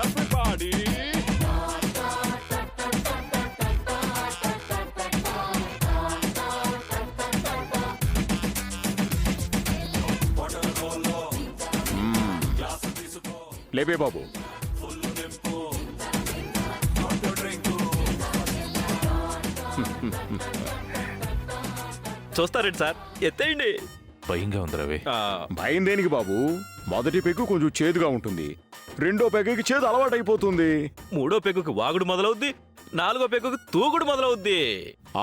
Everybody. లేబే బాబు. చూస్తారండి sir, ఎత్తేయండి. భయంగా ఉంది రవి. భయం దేనికి బాబు? మొదటి పెగ్గు కొంచెం చేదుగా ఉంటుంది, రెండో పెగ్గుకి చేదు అలవాటైపోతుంది. మూడో పెగ్గుకి వాగుడు మొదలవుద్ది, నాలుగో పెగ్గుకి తూగుడు మొదలవుద్ది.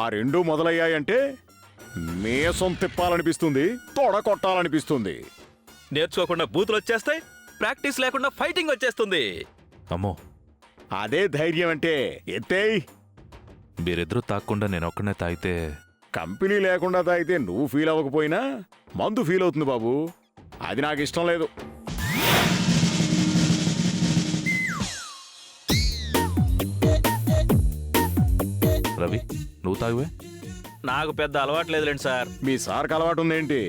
ఆ రెండు మొదలయ్యాయంటే మేసం తిప్పాలనిపిస్తుంది, తొడ కొట్టాలనిపిస్తుంది. నేర్చుకోకుండా బూతులు వచ్చేస్తాయి, ప్రాక్టీస్ లేకుండా ఫైటింగ్ వచ్చేస్తుంది. అమ్మో, అదే ధైర్యం అంటే. ఎత్తేయ్. మీరిద్దరూ తాగకుండా నేను ఒక్కనే తాగితే కంపెనీ లేకుండా తాగితే నువ్వు ఫీల్ అవ్వకపోయినా మందు ఫీల్ అవుతుంది బాబు. అది నాకు ఇష్టం లేదు. రవి, నువ్వు తాగువే. నాకు పెద్ద అలవాటు లేదులేండి సార్. మీ సార్కి అలవాటు ఉందేంటి?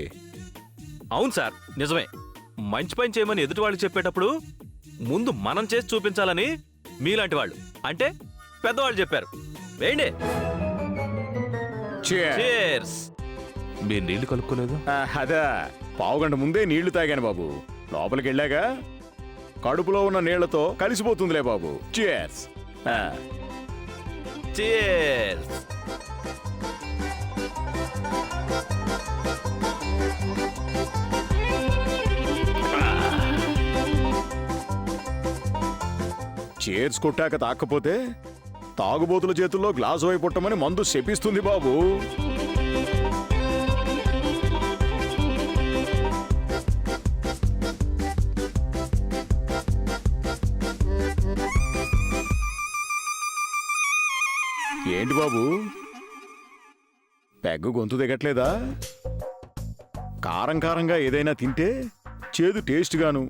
అవును సార్, నిజమే. మంచి పని చేయమని ఎదుటి వాళ్ళు చెప్పేటప్పుడు ముందు మనం చేసి చూపించాలని మీలాంటి వాళ్ళు, అంటే పెద్దవాళ్ళు చెప్పారు. వేయండి. Cheers. మీరు నీళ్లు కలుపుకోలేదు? అదా, పావుగంట ముందే నీళ్లు తాగాను బాబు. లోపలికి వెళ్ళాక కడుపులో ఉన్న నీళ్లతో కలిసిపోతుందిలే బాబు. Cheers. Cheers. చేర్స్ కొట్టాక తాకపోతే తాగుబోతుల చేతుల్లో గ్లాసు వైపుట్టమని మందు శపిస్తుంది బాబు. ఏంటి బాబు, పెగ్గు గొంతు దిగట్లేదా? కారం కారంగా ఏదైనా తింటే చేదు టేస్ట్గాను,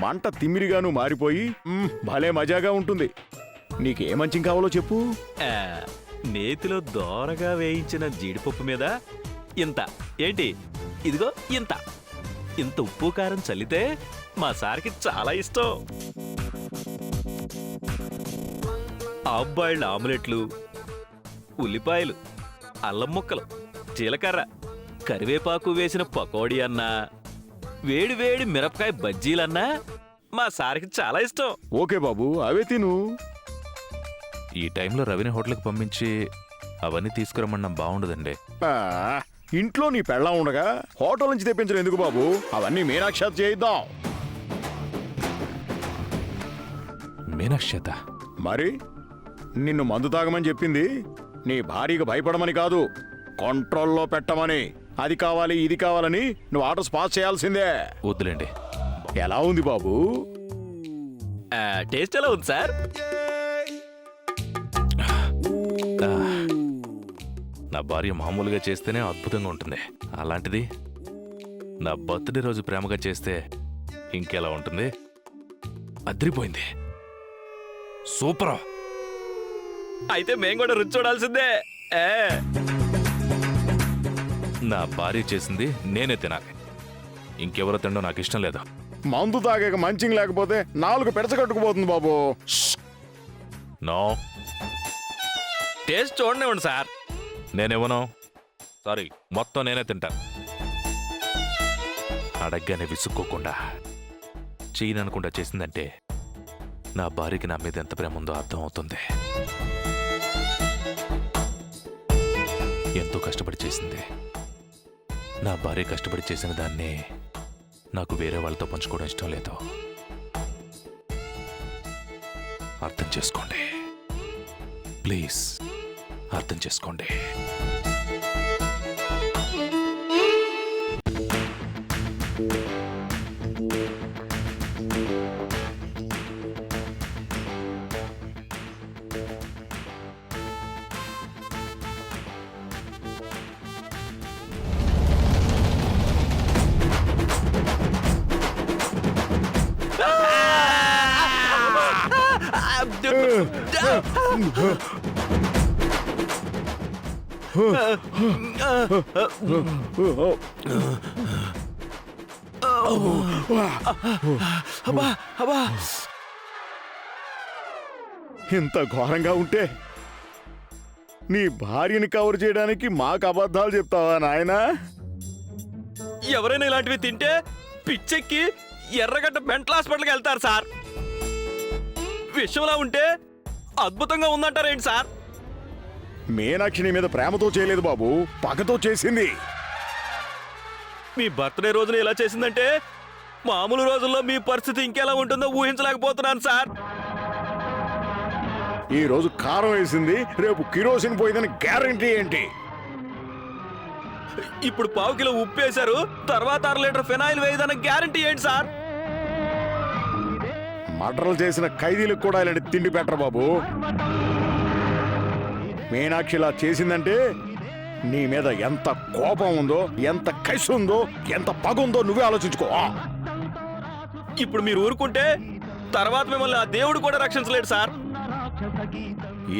మంట తిమ్మిరిగాను మారిపోయి భలే మజాగా ఉంటుంది. నీకే మంచి కావాలో చెప్పు. నేతిలో దోరగా వేయించిన జీడిపప్పు మీద ఇంత, ఏంటి ఇదిగో ఇంత ఇంత ఉప్పు కారం చల్లితే మా సార్కి చాలా ఇష్టం. హాఫ్ బాయిల్డ్ ఆమ్లెట్లు, ఉల్లిపాయలు, అల్లం ముక్కలు, జీలకర్ర, కరివేపాకు వేసిన పకోడీ అన్నా, వేడి వేడి మిరపకాయ బజ్జీలన్నా మా సార్కి చాలా ఇష్టం. ఓకే బాబు, అవే తిను. ఈ టైంలో రవిని హోటల్కి పంపించి అవన్నీ తీసుకురమ్మన్నా బాగుండదండి. ఇంట్లో నీ పెళ్ళం ఉండగా హోటల్ నుంచి తెప్పించడం ఎందుకు బాబు? అవన్నీ మీనాక్షి చేయిద్దాం. మీనాక్షి మరి నిన్ను మందు తాగమని చెప్పింది నీ భార్యకు భయపడమని కాదు, కంట్రోల్లో పెట్టమని. అది కావాలి ఇది కావాలని నువ్వు ఆర్డర్స్ పాస్ చేయాల్సిందే. వద్దులేండి. ఎలా ఉంది బాబు? టేస్ట్ ఎలా ఉంది సార్? నా భార్య మామూలుగా చేస్తేనే అద్భుతంగా ఉంటుంది, అలాంటిది నా బర్త్డే రోజు ప్రేమగా చేస్తే ఇంకెలా ఉంటుంది? అదిరిపోయింది, సూపర్. అయితే మేము కూడా రుచి చూడాల్సిందే. నా భార్య చేసింది నేనే తినాలి, ఇంకెవరో తినడం నాకు ఇష్టం లేదు. మందు తాగాక మంచింగ్ లేకపోతే నాలుగు పెడచగట్టుకుపోతుంది బాబు. నో, టేస్ట్ చూడనివ్వండి సార్. నేనేమను, సారీ, మొత్తం నేనే తింటాను. అడగ్గానే విసుక్కోకుండా చేయననుకుండా చేసిందంటే నా భార్యకి నా మీద ఎంత ప్రేమ ఉందో అర్థం అవుతుంది. ఎంతో కష్టపడి చేసింది. నా భార్య కష్టపడి చేసిన దాన్ని నాకు వేరే వాళ్ళతో పంచుకోవడం ఇష్టం లేదు. అర్థం చేసుకోండి ప్లీజ్, అర్థం చేసుకోండి. అబ్బా అబ్బా ఇంత ఘోరంగా ఉంటే నీ భార్యని కవర్ చేయడానికి మాకు అబద్ధాలు చెప్తావా నాయనా? ఎవరైనా ఇలాంటివి తింటే పిచ్చెక్కి ఎర్రగడ్డ మెంటల్ హాస్పిటల్కి వెళ్తారు సార్. విషయంలా ఉంటే అద్భుతంగా ఉందంటారేంటి సార్? మీనాక్షి నీ మీద ప్రేమతో చేయలేదు బాబు, పగతో చేసింది. మీ బర్త్డే రోజున ఇలా చేసిందంటే మామూలు రోజుల్లో మీ పరిస్థితి ఇంకెలా ఉంటుందో ఊహించలేకపోతున్నాను సార్. ఈ రోజు కారం వేసింది, రేపు కిరోసిన్ పోయిందని గ్యారంటీ ఏంటి? ఇప్పుడు పావు కిలో ఉప్పు వేశారు, తర్వాత 6 లీటర్ ఫినాయిల్ వేయదన్న గ్యారంటీ ఏంటి సార్? మర్డర్లు చేసిన ఖైదీలకు కూడా ఇలాంటి తిండి పెట్టరు బాబు. మీనాక్షి ఇలా చేసిందంటే నీ మీద ఎంత కోపం ఉందో, ఎంత కసి ఉందో, ఎంత పగ ఉందో నువ్వే ఆలోచించుకో. ఇప్పుడు మీరు ఊరుకుంటే తర్వాత మిమ్మల్ని ఆ దేవుడు కూడా రక్షించలేడు సార్.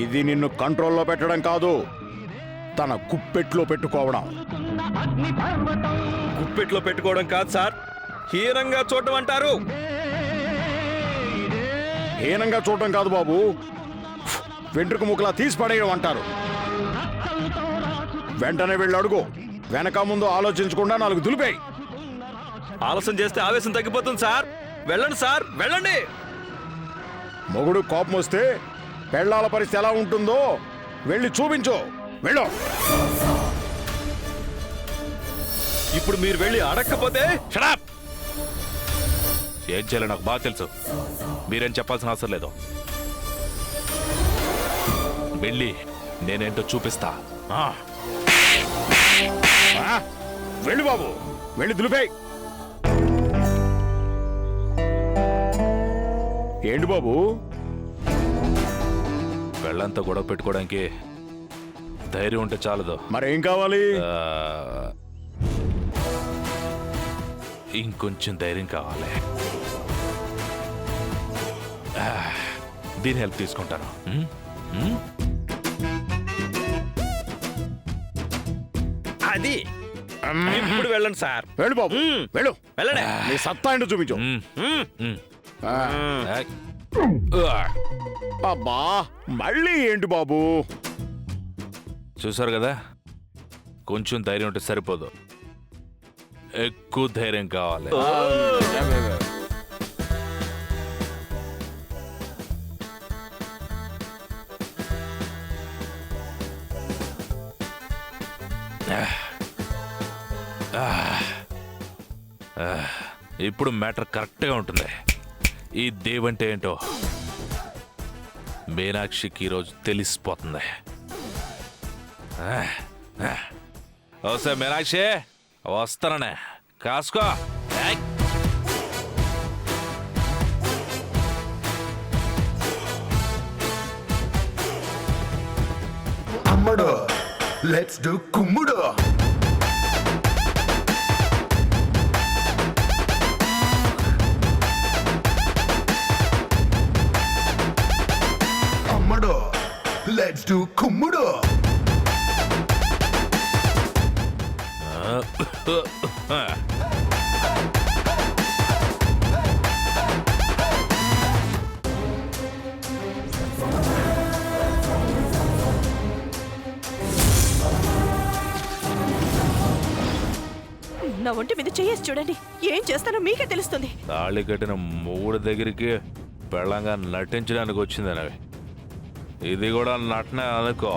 ఇది నిన్ను కంట్రోల్లో పెట్టడం కాదు, తన గుప్పెట్లో పెట్టుకోవడం. గుప్పెట్లో పెట్టుకోవడం కాదు సార్, హీనంగా చూడటం అంటారు. హీనంగా చూడటం కాదు బాబు, వెంట్రుక ముక్కలా తీసి పడేయడం అంటారు. వెంటనే వెళ్ళి అడుగు, వెనక ముందు ఆలోచించకుండా 4 దులిపేయి. ఆలస్యం చేస్తే ఆవేశం తగ్గిపోతుంది సార్. వెళ్ళండి సార్, వెళ్ళండి. మొగుడు కోపం వస్తే పెళ్ళాల పరిస్థితి ఎలా ఉంటుందో వెళ్ళి చూపించు. వెళ్ళు. ఇప్పుడు మీరు వెళ్ళి అడగకపోతే షడప్! ఏం చేయాలో నాకు బాగా తెలుసు, మీరేం చెప్పాల్సిన అవసరం లేదు. వెళ్ళి నేనేంటో చూపిస్తా. ఆ, వెళ్ళు బాబు, వెళ్ళి దులిపేయి. ఏంటి బాబు? వెళ్ళంతా గొడవ పెట్టుకోవడానికి ధైర్యం ఉంటే చాలదు. మరేం కావాలి? ఇంకొంచెం ధైర్యం కావాలి. దీని హెల్ప్ తీసుకుంటాను. అది ఇప్పుడు వెళ్ళండి సార్. వెళ్ళు బాబు, వెళ్ళు. వెళ్ళండి. నీ సత్తా ఏంటో చూపించు. ఆ, అబ్బా, మళ్ళీ ఏంటి బాబు? చూసారు కదా, కొంచెం ధైర్యం ఉంటే సరిపోదు, ఎక్కువ ధైర్యం కావాలి. ఇప్పుడు మ్యాటర్ కరెక్ట్గా ఉంటుంది. ఈ దేవంటే ఏంటో మీనాక్షికి ఈరోజు తెలిసిపోతుంది. వస్తే మీనాక్షి, వస్తాననే కాసుకో. అమ్మడు, లెట్స్ డు కుమ్ముడు. అమ్మడు, లెట్స్ డు కుమ్ముడు. నా ఒంటి మీద చేయేసి చూడండి, ఏం చేస్తానో మీకే తెలుస్తుంది. తాళి కట్టిన మూడు దగ్గరికి పెళ్ళంగా నటించడానికి వచ్చింది అనేవి. ఇది కూడా నటనే అనుకో.